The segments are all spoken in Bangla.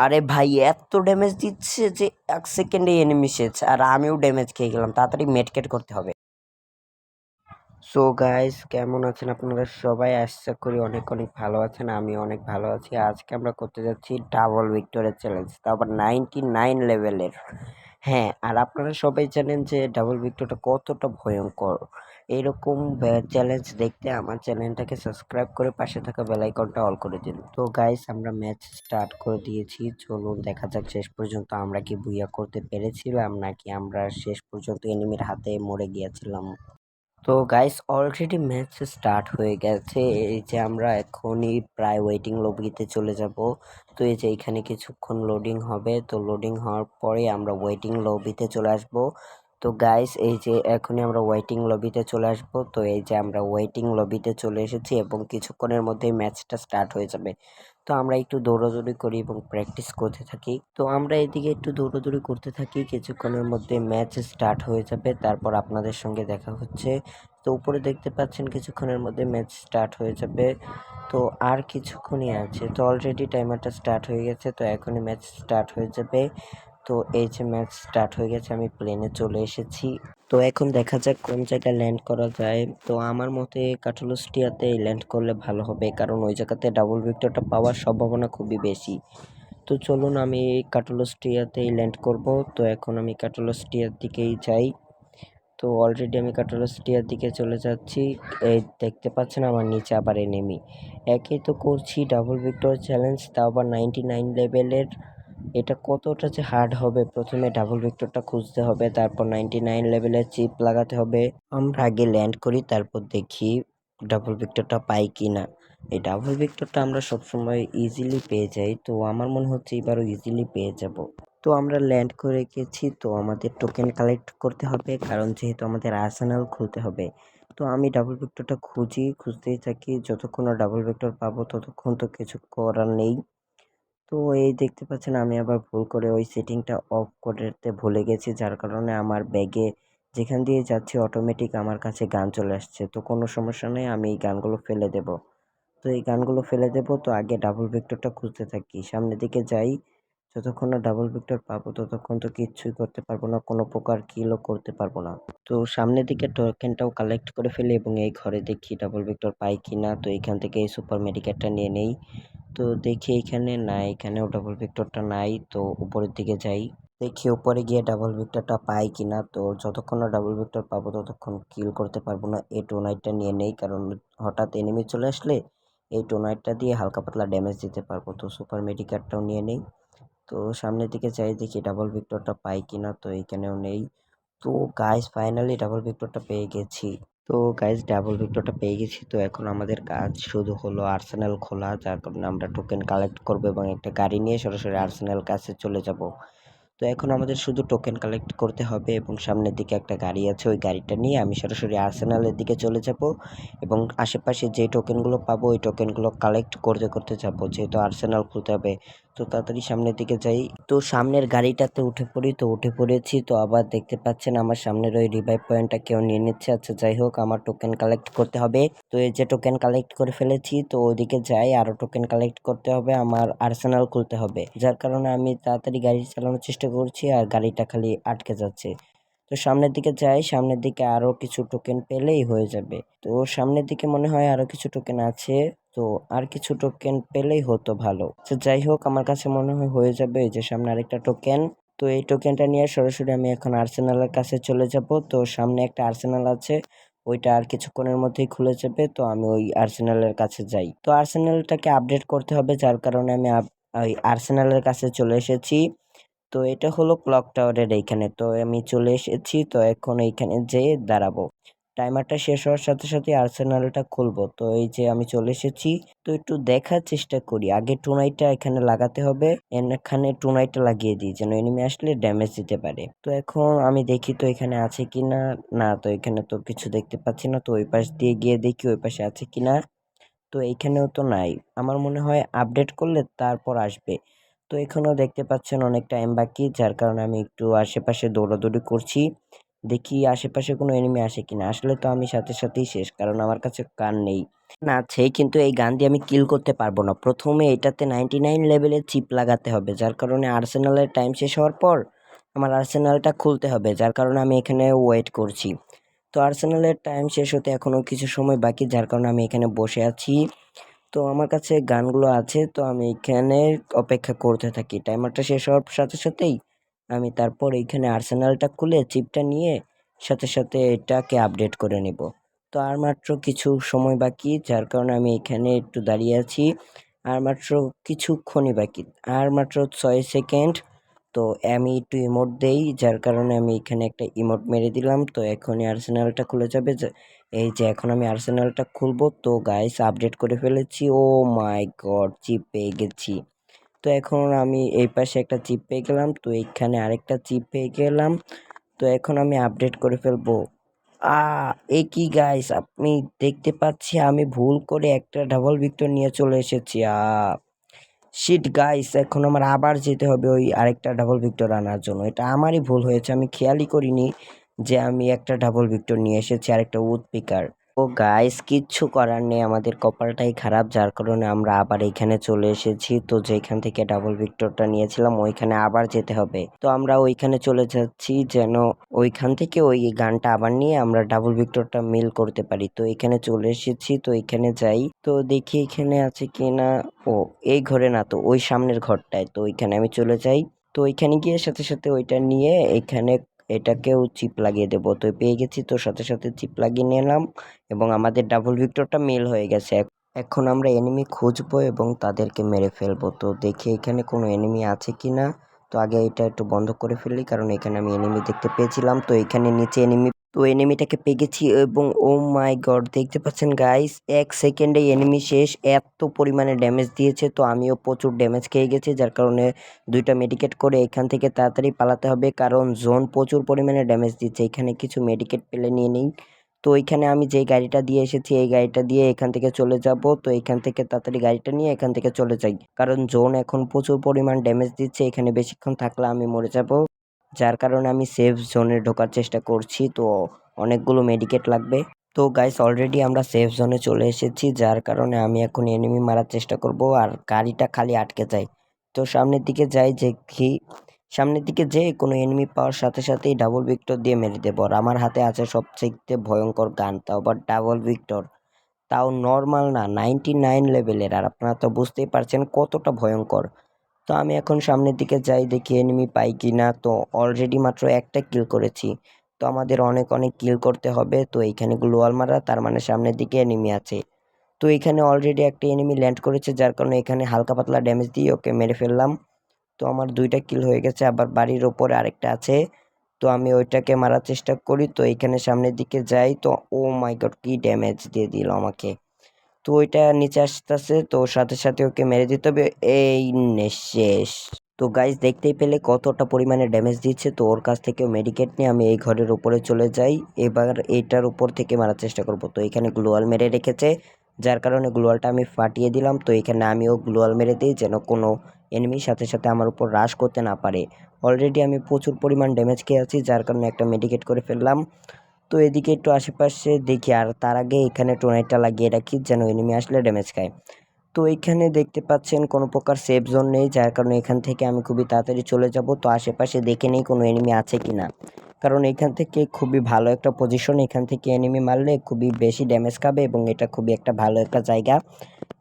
আরে ভাই এত ড্যামেজ দিচ্ছে যে 1 সেকেন্ডে এনিমি শেষ, আর আমিও ড্যামেজ খেয়ে গেলাম। তাড়াতাড়ি মেডকেট করতে হবে। সো গাইস, কেমন আছেন আপনারা সবাই? আশা করি অনেক অনেক ভালো আছেন। আমি অনেক ভালো আছি। আজকে আমরা করতে যাচ্ছি ডাবল ভিক্টোরিয়া চ্যালেঞ্জ, তাও আবার 99 লেভেলের। হ্যাঁ, আর আপনারা সবাই জানেন যে ডাবল ভিক্টোরিয়াটা কতটা ভয়ঙ্কর। এরকম চ্যালেঞ্জ দেখতে আমার চ্যানেলটাকে সাবস্ক্রাইব করে পাশে থাকা বেল আইকনটা অল করে দিন। তো গাইস, আমরা ম্যাচ স্টার্ট করে দিয়েছি। চলুন দেখা যাক শেষ পর্যন্ত আমরা কি বুইয়া করতে পেরেছিলাম, নাকি আমরা শেষ পর্যন্ত এনিমির হাতে মরে গিয়েছিলাম। তো গাইস, অলরেডি ম্যাচ স্টার্ট হয়ে গেছে। এই যে আমরা এখনই প্রায় ওয়েটিং লবিতে চলে যাব। তো এই যে এখানে কিছুক্ষণ লোডিং হবে, তো লোডিং হওয়ার পরে আমরা ওয়েটিং লবিতে চলে আসব। তো গাইস, এই যে এখনই আমরা ওয়েটিং লবিতে চলে আসব। তো এই যে আমরা ওয়েটিং লবিতে চলে এসেছি এবং কিছুক্ষণের মধ্যেই ম্যাচটা স্টার্ট হয়ে যাবে। তো আমরা একটু দৌড়াদৌড়ি করি এবং প্র্যাকটিস করতে থাকি। তো আমরা এদিকে একটু দৌড়াদৌড়ি করতে থাকি, কিছুক্ষণের মধ্যে ম্যাচ স্টার্ট হয়ে যাবে, তারপর আপনাদের সঙ্গে দেখা হচ্ছে। তো উপরে দেখতে পাচ্ছেন কিছুক্ষণের মধ্যে ম্যাচ স্টার্ট হয়ে যাবে। তো আর কিছুক্ষণই আছে, তো অলরেডি টাইমারটা স্টার্ট হয়ে গেছে। তো এখনই ম্যাচ স্টার্ট হয়ে যাবে। তো এই যে ম্যাচ স্টার্ট হয়ে গেছে, আমি প্লেনে চলে এসেছি। তো এখন দেখা যাক কোন জায়গায় ল্যান্ড করা যায়। তো আমার মতে কাটলস্টিয়াতে ল্যান্ড করলে ভালো হবে, কারণ ওই জায়গাতে ডাবল ভিক্টরটা পাওয়ার সম্ভাবনা খুবই বেশি। তো চলুন আমি কাটলস্টিয়াতেই ল্যান্ড করব। তো এখন আমি কাটলস্টিয়ার দিকেই যাই। তো অলরেডি আমি কাটলস্টিয়ার দিকে চলে যাচ্ছি। এই দেখতে পাচ্ছেন আমার নিচে আবার এনিমি। একেই তো করছি ডাবল ভিক্টর চ্যালেঞ্জ, তাও আবার 99 লেভেলের। এটা কতটা যে হার্ড হবে, প্রথমে ডাবল ভিক্টরটা খুঁজতে হবে, তারপর 99 লেভেলের চিপ লাগাতে হবে। আমরা আগে ল্যান্ড করি, তারপর দেখি ডাবল ভিক্টরটা পাই কি না। এই ডাবল ভিক্টরটা আমরা সবসময় ইজিলি পেয়ে যাই, তো আমার মনে হচ্ছে এবারও ইজিলি পেয়ে যাব। তো আমরা ল্যান্ড করে গেছি, তো আমাদের টোকেন কালেক্ট করতে হবে, কারণ যেহেতু আমাদের আর্সেনাল খুলতে হবে। তো আমি ডাবল ভিক্টরটা খুঁজতেই থাকি, যতক্ষণ না ডাবল ভিক্টর পাবো ততক্ষণ তো কিছু করার নেই। তো এই দেখতে পাচ্ছেন আমি আবার ভুল করে ওই সেটিংটা অফ করতে ভুলে গেছি, যার কারণে আমার ব্যাগে যেখান দিয়ে যাচ্ছি অটোমেটিক আমার কাছে গান চলে আসছে। তো কোনো সমস্যা নেই, আমি এই গানগুলো ফেলে দেব। তো এই গানগুলো ফেলে দেব। তো আগে ডাবল ভিক্টরটা খুঁজতে থাকি, সামনের দিকে যাই। যতক্ষণ না ডাবল ভিক্টর পাবো ততক্ষণ তো কিচ্ছুই করতে পারবো না, কোনো প্রকার কিলও করতে পারবো না। তো সামনের দিকে টোকেনটাও কালেক্ট করে ফেলি এবং এই ঘরে দেখি ডাবল ভিক্টর পাই কিনা। তো এখান থেকে এই সুপার মেডিকেটটা নিয়ে নেই। তো দেখি এখানে নাই, এখানেও ডাবল ভিক্টরটা নাই। তো উপরের দিকে যাই, দেখি উপরে গিয়ে ডাবল ভিক্টরটা পাই কিনা। তো যতক্ষণ না ডাবল ভিক্টর পাবো ততক্ষণ কিল করতে পারবো না। এই টোনাইটটা নিয়ে নেই, কারণ হঠাৎ এনিমি চলে আসলে এই টোনাইটটা দিয়ে হালকা পাতলা ড্যামেজ দিতে পারবো। তো সুপার মেডিকেটটাও নিয়ে নেই। তো সামনের দিকে যাই, দেখি ডাবল ভিক্টরটা পাই কিনা। তো এইখানেও নেই। তো গাইস, ফাইনালি ডাবল ভিক্টরটা পেয়ে গেছি। তো গাইস, ডাবল ভিক্টরটা পেয়ে গেছি। তো এখন আমাদের কাজ শুধু হলো আর্সেনাল খোলা, যার কারণে আমরা টোকেন কালেক্ট করবো এবং একটা গাড়ি নিয়ে সরাসরি আর্সেনাল কাছে চলে যাব। তো এখন আমাদের শুধু টোকেন কালেক্ট করতে হবে এবং সামনের দিকে একটা গাড়ি আছে, ওই গাড়িটা নিয়ে আমি সরাসরি আর্সেনালের দিকে চলে যাব এবং আশেপাশে যে টোকেনগুলো পাবো ওই টোকেনগুলো কালেক্ট করতে করতে যাব, যেহেতু আর্সেনাল খুলতে হবে। তো তাড়াতাড়ি সামনের দিকে যাই। তো সামনের গাড়িটাতে উঠে পড়ি, তো উঠে পড়েছি। তো আবার দেখতে পাচ্ছেন আমার সামনের ওই রিভাইভ পয়েন্টটা কেউ নিয়ে নিচ্ছে। আচ্ছা, যাই হোক, আমার টোকেন কালেক্ট করতে হবে। তো এই যে টোকেন কালেক্ট করে ফেলেছি, তো ওইদিকে যাই, আরো টোকেন কালেক্ট করতে হবে, আমার আর্সেনাল খুলতে হবে, যার কারণে আমি তাড়াতাড়ি গাড়ি চালানোর চেষ্টা করছি আর গাড়িটা খালি আটকে যাচ্ছে। তো সামনের দিকে যাই, সামনের দিকে আরো কিছু টোকেন পেলেই হয়ে যাবে। তো সামনের দিকে মনে হয় আরো কিছু টোকেন আছে। তো আর কিছু টোকেন পেলেই হতো ভালো। তো যাই হোক, আমার কাছে মনে হয় হয়ে যাবে। এই যে সামনে আরেকটা টোকেন। তো এই টোকেনটা নিয়ে সরাসরি আমি এখন আর্সেনালের কাছে চলে যাব। তো সামনে একটা আর্সেনাল আছে, ওইটা আর কিছুক্ষণের মধ্যেই খুলে যাবে। তো আমি ওই আর্সেনালের কাছে যাই। তো আর্সেনালটাকে আপডেট করতে হবে, যার কারণে আমি ওই আর্সেনালের কাছে চলে এসেছি। তো এটা হলো ক্লক টাওয়ারের এইখানে। তো আমি চলে এসেছি। তো এখন এইখানে যেয়ে দাঁড়াবো, টাইমারটা শেষ হওয়ার সাথে সাথে আর্সেনালটা খুলবো। তো এই যে আমি চলে এসেছি। তো একটু দেখার চেষ্টা করি, আগে টুনাইটটা এখানে লাগাতে হবে, এখানে টুনাইটটা লাগিয়ে দিই যেন এনিমি আসলে ড্যামেজ দিতে পারে। তো এখন আমি দেখি তো এখানে আছে কিনা। না, তো এখানে তো কিছু দেখতে পাচ্ছি না। তো ওই পাশ দিয়ে গিয়ে দেখি ওই পাশে আছে কিনা। তো এইখানেও তো নাই, আমার মনে হয় আপডেট করলে তারপর আসবে। তো এখানেও দেখতে পাচ্ছেন অনেক টাইম বাকি, যার কারণে আমি একটু আশেপাশে দৌড়াদৌড়ি করছি, দেখি আশেপাশে কোনো এনিমি আসে কিনা। আসলে তো আমি সাথে সাথেই শেষ, কারণ আমার কাছে গান নেই। না আছে, কিন্তু এই গান দিয়ে আমি কিল করতে পারবো না। প্রথমে এটাতে 99 লেভেলের চিপ লাগাতে হবে, যার কারণে আর্সেনালের টাইম শেষ হওয়ার পর আমার আর্সেনালটা খুলতে হবে, যার কারণে আমি এখানে ওয়েট করছি। তো আর্সেনালের টাইম শেষ হতে এখনো কিছু সময় বাকি, যার কারণে আমি এখানে বসে আছি। তো আমার কাছে গানগুলো আছে, তো আমি এখানে অপেক্ষা করতে থাকি। টাইমারটা শেষ হওয়ার সাথে সাথেই আমি তারপর এইখানে আর্সেনালটা খুলে চিপটা নিয়ে সাথে সাথে এটাকে আপডেট করে নেব। তো আর মাত্র কিছু সময় বাকি, যার কারণে আমি এখানে একটু দাঁড়িয়ে আছি। আর মাত্র কিছুক্ষণই বাকি, আর মাত্র 6 সেকেন্ড। তো আমি একটু ইমোট দেই, যার কারণে আমি এখানে একটা ইমোট মেরে দিলাম। তো এখনই আর্সেনালটা খুলে যাবে। এই যে এখন আমি আর্সেনালটা খুলবো। তো গাইস আপডেট করে ফেলেছি। ও মাই গড, চিপ পেয়ে গেছি। তো এখন আমি এই পাশে একটা চিপ পেয়ে গেলাম, তো এইখানে আরেকটা চিপ পেয়ে গেলাম। তো এখন আমি আপডেট করে ফেলবো। আ এ কি গাইস, আপনি দেখতে পাচ্ছি আমি ভুল করে একটা ডাবল ভিক্টর নিয়ে চলে এসেছি। শিট গাইস, এখন আমার আবার যেতে হবে ওই আরেকটা ডাবল ভিক্টর আনার জন্য। এটা আমারই ভুল হয়েছে, আমি খেয়ালই করিনি যে আমি একটা ডাবল ভিক্টর নিয়ে এসেছি আরেকটা উড পিকার। ও গাইস, কিচ্ছু করার নেই, আমাদের কপালটাই খারাপ, যার কারণে আমরা আবার এখানে চলে এসেছি। তো যেখান থেকে ডাবল ভিক্টরটা নিয়েছিলাম ওইখানে আবার যেতে হবে। তো আমরা ওইখানে চলে যাচ্ছি, যেন ওইখান থেকে ওই গানটা আবার নিয়ে আমরা ডাবল ভিক্টরটা মিল করতে পারি। তো এখানে চলে এসেছি, তো এখানে যাই। তো দেখি এখানে আছে কিনা। ও, এই ঘরে না, তো ওই সামনের ঘরটায়। তো ওইখানে আমি চলে যাই। তো ওইখানে গিয়ে সাথে সাথে ওইটা নিয়ে এখানে এটাকেও চিপ লাগিয়ে দেবো। তো পেয়ে গেছি, তো সাথে সাথে চিপ লাগিয়ে নিলাম এবং আমাদের ডাবল ভিক্টরটা মিল হয়ে গেছে। এখন আমরা এনিমি খুঁজবো এবং তাদেরকে মেরে ফেলবো। তো দেখি এখানে কোনো এনিমি আছে কিনা। তো আগে এটা একটু বন্ধ করে ফেলি, কারণ এখানে আমি এনিমি দেখতে পেয়েছিলাম। তো এখানে নিচে এনিমি, তো এনিমিটাকে পেয়ে গেছি এবং ও মাই গড, দেখতে পাচ্ছেন গাইস, 1 সেকেন্ডে এনিমি শেষ। এত পরিমাণে ড্যামেজ দিয়েছে, তো আমিও প্রচুর ড্যামেজ খেয়ে গেছি, যার কারণে দুইটা মেডিকেট করে এখান থেকে তাড়াতাড়ি পালাতে হবে, কারণ জোন প্রচুর পরিমাণে ড্যামেজ দিচ্ছে। এখানে কিছু মেডিকেট পেলে নিয়ে নিই। তো এখানে আমি যে গাড়িটা দিয়ে এসেছি এই গাড়িটা দিয়ে এখান থেকে চলে যাব। তো এখান থেকে তাড়াতাড়ি গাড়িটা নিয়ে এখান থেকে চলে যাই, কারণ জোন এখন প্রচুর পরিমাণ ড্যামেজ দিচ্ছে। এখানে বেশিক্ষণ থাকলে আমি মরে যাব, যার কারণে আমি সেফ জোনে ঢোকার চেষ্টা করছি। তো অনেকগুলো মেডিকেট লাগবে। তো গাইস, অলরেডি আমরা সেফ জোনে চলে এসেছি, যার কারণে আমি এখন এনিমি মারার চেষ্টা করব আর গাড়িটা খালি আটকে যায়। তো সামনের দিকে যাই, দেখি সামনের দিকে যেয়ে কোনো এনিমি পাওয়ার সাথে সাথেই ডাবল ভিক্টর দিয়ে মেরে দেবো। আর আমার হাতে আছে সবচেয়ে ভয়ঙ্কর গান, তাও আবার ডাবল ভিক্টর, তাও নর্মাল না, 99 লেভেলের। আর আপনারা তো বুঝতেই পারছেন কতটা ভয়ঙ্কর। তো আমি এখন সামনের দিকে যাই, দেখি এনিমি পাই কি না। তো অলরেডি মাত্র একটা কিল করেছি, তো আমাদের অনেক অনেক কিল করতে হবে। তো এইখানে গ্লোয়াল মারা, তার মানে সামনের দিকে এনিমি আছে। তো এখানে অলরেডি একটা এনিমি ল্যান্ড করেছে, যার কারণে এখানে হালকা পাতলা ড্যামেজ দিয়ে ওকে মেরে ফেললাম। তো আমার দুইটা কিল হয়ে গেছে, আবার বাড়ির ওপরে আরেকটা আছে। তো আমি ওইটাকে মারার চেষ্টা করি। তো এইখানে সামনের দিকে যাই, তো ও মাই গড, কি ড্যামেজ দিয়ে দিল আমাকে। তো ওইটা নিচে আসতেছে, তো সাথে সাথে ওকে মেরে দিতে হবে। এই নে শেষ। তো গাইজ, দেখতেই পেলে কতটা পরিমাণে ড্যামেজ দিচ্ছে। তো ওর কাছ থেকেও মেডিকেট নিয়ে আমি এই ঘরের উপরে চলে যাই। এবার এইটার উপর থেকে মারার চেষ্টা করব। তো এখানে গ্লোয়াল মেরে রেখেছে, যার কারণে গ্লোয়ালটা আমি ফাটিয়ে দিলাম। তো এখানে আমিও গ্লোয়াল মেরে দিই, যেন কোনো এনিমির সাথে সাথে আমার উপর রাশ করতে না পারে। অলরেডি আমি প্রচুর পরিমাণ ড্যামেজ খেয়ে আছি, যার কারণে একটা মেডিকেট করে ফেললাম। তো এদিকে একটু আশেপাশে দেখি, আর তার আগে এখানে টোনাইটটা লাগিয়ে রাখি, যেন এনিমি আসলে ড্যামেজ খায়। তো এখানে দেখতে পাচ্ছেন কোনো প্রকার সেফ জোন নেই, যার কারণে এখান থেকে আমি খুবই তাড়াতাড়ি চলে যাব। তো আশেপাশে দেখে নেই কোনো এনিমি আছে কিনা, কারণ এখান থেকে খুবই ভালো একটা পজিশন, এখান থেকে এনিমি মারলে খুবই বেশি ড্যামেজ খাবে এবং এটা খুবই একটা ভালো একটা জায়গা।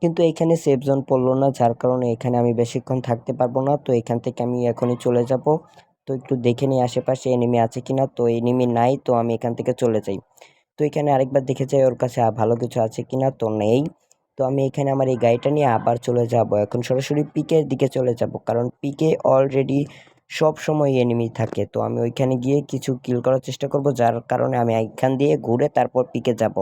কিন্তু এখানে সেফ জোন পড়লো না, যার কারণে এখানে আমি বেশিক্ষণ থাকতে পারবো না। তো এখান থেকে আমি এখনই চলে যাব। তো একটু দেখে নিই আশেপাশে এনিমি আছে কিনা। তো এনিমি নাই, তো আমি এখান থেকে চলে যাই। তো এখানে আরেকবার দেখে যাই ওর কাছে ভালো কিছু আছে কিনা। তো নেই। তো আমি এখানে আমার এই গাড়িটা নিয়ে আবার চলে যাব, এখন সরাসরি পিকের দিকে চলে যাব, কারণ পিকে অলরেডি সব সময় এনিমি থাকে। তো আমি ওইখানে গিয়ে কিছু কিল করার চেষ্টা করব, যার কারণে আমি এখান দিয়ে ঘুরে তারপর পিকে যাব।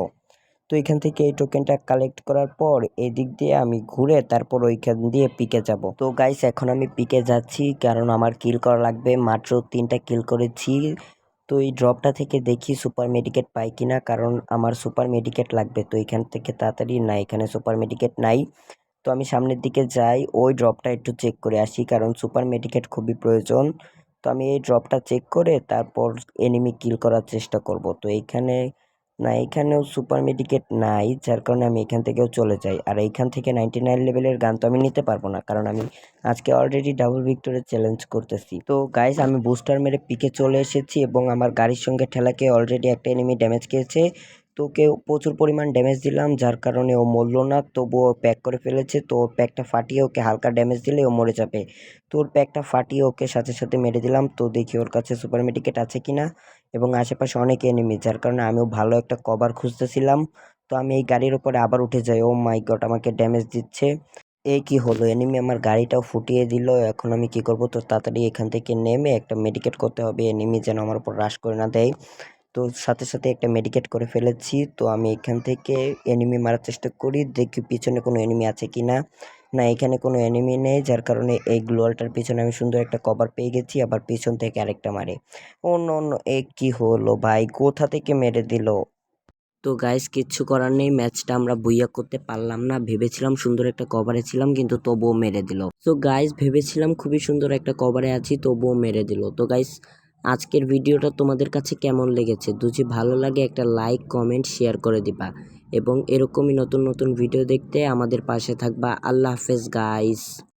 তো এখান থেকে এই টোকেনটা কালেক্ট করার পর এদিক দিয়ে আমি ঘুরে তারপর ওইখান দিয়ে পিকে যাব। তো গাইস, এখন আমি পিকে যাচ্ছি, কারণ আমার কিল করা লাগবে। মাত্র 3টা কিল করেছি। তো এই ড্রপটা থেকে দেখি সুপার মেডিকেট পাই কিনা, কারণ আমার সুপার মেডিকেট লাগবে। তো এখান থেকে তাড়াতাড়ি, না, এখানে সুপার মেডিকেট নাই। তো আমি সামনের দিকে যাই, ওই ড্রপটা একটু চেক করে আসি, কারণ সুপার মেডিকেট খুবই প্রয়োজন। তো আমি এই ড্রপটা চেক করে তারপর এনিমি কিল করার চেষ্টা করব। তো এইখানে না, এখানেও সুপার মেডিকেট নাই, যার কারণে আমি এখান থেকেও চলে যাই। আর এইখান থেকে 99 লেভেলের গান তো আমি নিতে পারবো না, কারণ আমি আজকে অলরেডি ডাবল ভিক্টরে চ্যালেঞ্জ করতেছি। তো গাইস, আমি বুস্টার মেরে পিকে চলে এসেছি এবং আমার গাড়ির সঙ্গে ঠেলাকে অলরেডি একটা এনিমি ড্যামেজ খেয়েছে। তো ওকে প্রচুর পরিমাণ ড্যামেজ দিলাম, যার কারণে ও মরল না, তবুও প্যাক করে ফেলেছে। তো ওর প্যাকটা ফাটিয়ে ওকে হালকা ড্যামেজ দিলে ও মরে যাবে। তো ওর প্যাকটা ফাটিয়ে ওকে সাথে সাথে মেরে দিলাম। তো দেখি ওর কাছে সুপার মেডিকেট আছে কিনা, এবং আশেপাশে অনেক এনিমি, যার কারণে আমিও ভালো একটা কভার খুঁজতেছিলাম। তো আমি এই গাড়ির উপরে আবার উঠে যাই। ও মাই গড, আমাকে ড্যামেজ দিচ্ছে। এই কি হলো, এনিমি আমার গাড়িটাও ফুটিয়ে দিল। এখন আমি কি করব? তো তাড়াতাড়ি এখান থেকে নেমে একটা মেডিকেট করতে হবে, এনিমি যেন আমার উপর রাশ করে না দেয়। তো সাথে সাথে একটা মেডিকেট করে ফেলেছি। তো আমি এখান থেকে এনিমি মারার চেষ্টা করি, দেখি পিছনে কোনো এনিমি আছে কিনা। না, এখানে কোনো এনিমি নেই, যার কারণে এই গ্লোয়ালটার পিছনে আমি সুন্দর একটা কভার পেয়ে গেছি। আবার পিছন থেকে আরেকটা মারে। অন্য অন্য এ কি হলো ভাই, কোথা থেকে মেরে দিল? তো গাইস, কিচ্ছু করার নেই, ম্যাচটা আমরা বুইয়া করতে পারলাম না। ভেবেছিলাম সুন্দর একটা কভারে ছিলাম, কিন্তু তবুও মেরে দিল। তো গাইস, ভেবেছিলাম খুবই সুন্দর একটা কভারে আছি, তবুও মেরে দিল। তো গাইস, আজকের ভিডিওটা তোমাদের কাছে কেমন লেগেছে? যদি ভালো লাগে একটা লাইক, কমেন্ট, শেয়ার করে দিবা, এবং এরকমই নতুন নতুন ভিডিও দেখতে আমাদের পাশে থাকবা। আল্লাহ হাফেজ গাইস।